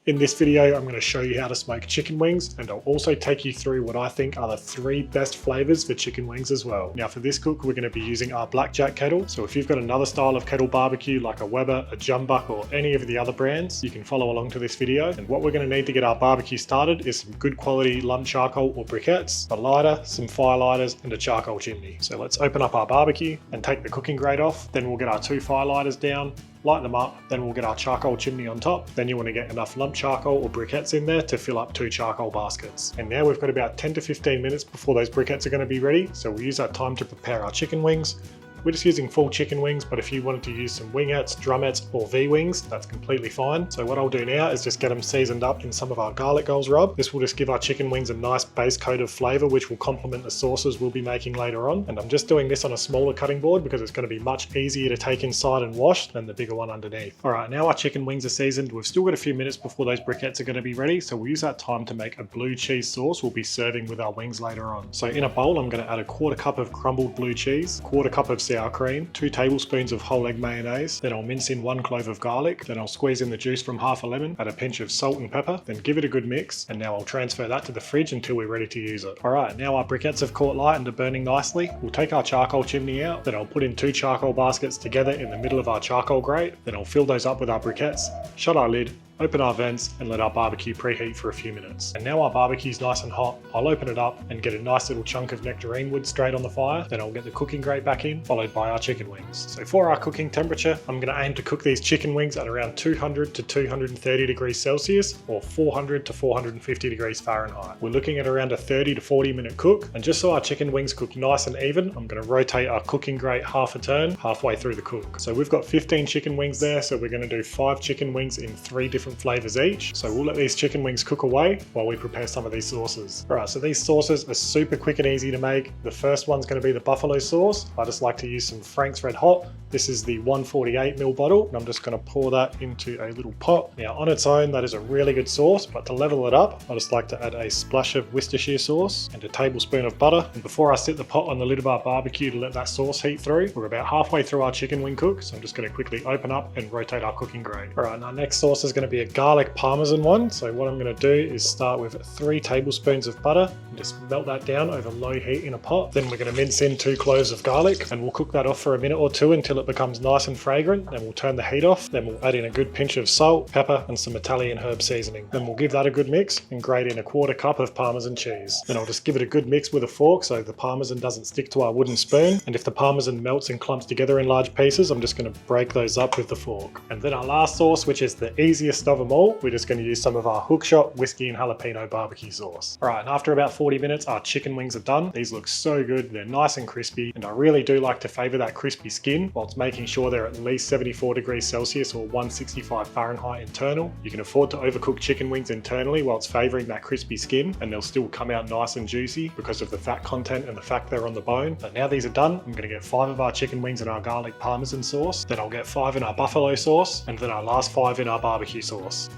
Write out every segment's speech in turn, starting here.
In this video, I'm going to show you how to smoke chicken wings, and I'll also take you through what I think are the 3 best flavors for chicken wings as well. Now for this cook, we're going to be using our blackjack kettle. So if you've got another style of kettle barbecue like a Weber, a Jumbuck, or any of the other brands, you can follow along to this video. And what we're going to need to get our barbecue started is some good quality lump charcoal or briquettes, a lighter, some firelighters, and a charcoal chimney. So let's open up our barbecue and take the cooking grate off. Then we'll get our 2 firelighters down, light them up, then we'll get our charcoal chimney on top. Then you want to get enough lump charcoal or briquettes in there to fill up 2 charcoal baskets. And now we've got about 10 to 15 minutes before those briquettes are going to be ready, so we'll use that time to prepare our chicken wings. We're just using full chicken wings, but if you wanted to use some wingettes, drumettes, or V-wings, that's completely fine. So what I'll do now is just get them seasoned up in some of our garlic goals rub. This will just give our chicken wings a nice base coat of flavour, which will complement the sauces we'll be making later on. And I'm just doing this on a smaller cutting board because it's going to be much easier to take inside and wash than the bigger one underneath. Alright, now our chicken wings are seasoned. We've still got a few minutes before those briquettes are going to be ready, so we'll use that time to make a blue cheese sauce we'll be serving with our wings later on. So in a bowl, I'm going to add a 1/4 cup of crumbled blue cheese, 1/4 cup of sour cream, 2 tablespoons of whole egg mayonnaise, then I'll mince in 1 clove of garlic, then I'll squeeze in the juice from half a lemon, add a pinch of salt and pepper, then give it a good mix, and now I'll transfer that to the fridge until we're ready to use it. Alright, now our briquettes have caught light and are burning nicely. We'll take our charcoal chimney out, then I'll put in 2 charcoal baskets together in the middle of our charcoal grate, then I'll fill those up with our briquettes, shut our lid, open our vents, and let our barbecue preheat for a few minutes. And now our barbecue's nice and hot, I'll open it up and get a nice little chunk of nectarine wood straight on the fire. Then I'll get the cooking grate back in, followed by our chicken wings. So for our cooking temperature, I'm going to aim to cook these chicken wings at around 200 to 230 degrees Celsius or 400 to 450 degrees Fahrenheit. We're looking at around a 30 to 40 minute cook, and just so our chicken wings cook nice and even, I'm going to rotate our cooking grate half a turn halfway through the cook. So we've got 15 chicken wings there, so we're going to do 5 chicken wings in 3 different flavors each. So we'll let these chicken wings cook away while we prepare some of these sauces. Alright, so these sauces are super quick and easy to make. The first one's going to be the buffalo sauce. I just like to use some Frank's Red Hot. This is the 148ml bottle, and I'm just going to pour that into a little pot. Now on its own, that is a really good sauce, but to level it up, I just like to add a splash of Worcestershire sauce and a tablespoon of butter. And before I sit the pot on the lid of our barbecue to let that sauce heat through, we're about halfway through our chicken wing cook, so I'm just going to quickly open up and rotate our cooking grate. Alright, and our next sauce is going to be a garlic Parmesan one. So what I'm going to do is start with 3 tablespoons of butter and just melt that down over low heat in a pot. Then we're going to mince in 2 cloves of garlic, and we'll cook that off for a minute or 2 until it becomes nice and fragrant. Then we'll turn the heat off. Then we'll add in a good pinch of salt, pepper, and some Italian herb seasoning. Then we'll give that a good mix and grate in a 1/4 cup of Parmesan cheese. Then I'll just give it a good mix with a fork so the Parmesan doesn't stick to our wooden spoon. And if the Parmesan melts and clumps together in large pieces, I'm just going to break those up with the fork. And then our last sauce, which is the easiest of them all, we're just going to use some of our hookshot whiskey and jalapeno barbecue sauce. Alright, and after about 40 minutes, our chicken wings are done. These look so good, they're nice and crispy, and I really do like to favour that crispy skin whilst making sure they're at least 74 degrees Celsius or 165 Fahrenheit internal. You can afford to overcook chicken wings internally whilst favouring that crispy skin, and they'll still come out nice and juicy because of the fat content and the fact they're on the bone. But now these are done, I'm going to get 5 of our chicken wings in our garlic Parmesan sauce, then I'll get 5 in our buffalo sauce, and then our last 5 in our barbecue sauce.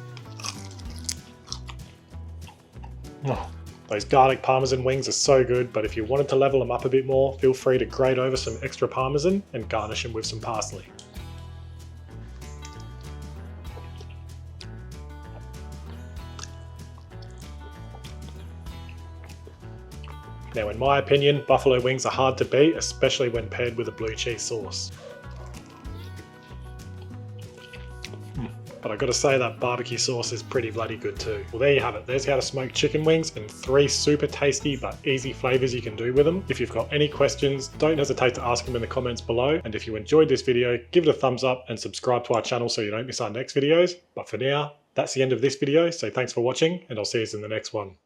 Oh, those garlic Parmesan wings are so good, but if you wanted to level them up a bit more, feel free to grate over some extra Parmesan and garnish them with some parsley. Now in my opinion, buffalo wings are hard to beat, especially when paired with a blue cheese sauce. But I gotta say that barbecue sauce is pretty bloody good too. Well, there you have it. There's how to smoke chicken wings and 3 super tasty but easy flavors you can do with them. If you've got any questions, don't hesitate to ask them in the comments below. And if you enjoyed this video, give it a thumbs up and subscribe to our channel so you don't miss our next videos. But for now, that's the end of this video. So thanks for watching, and I'll see you in the next one.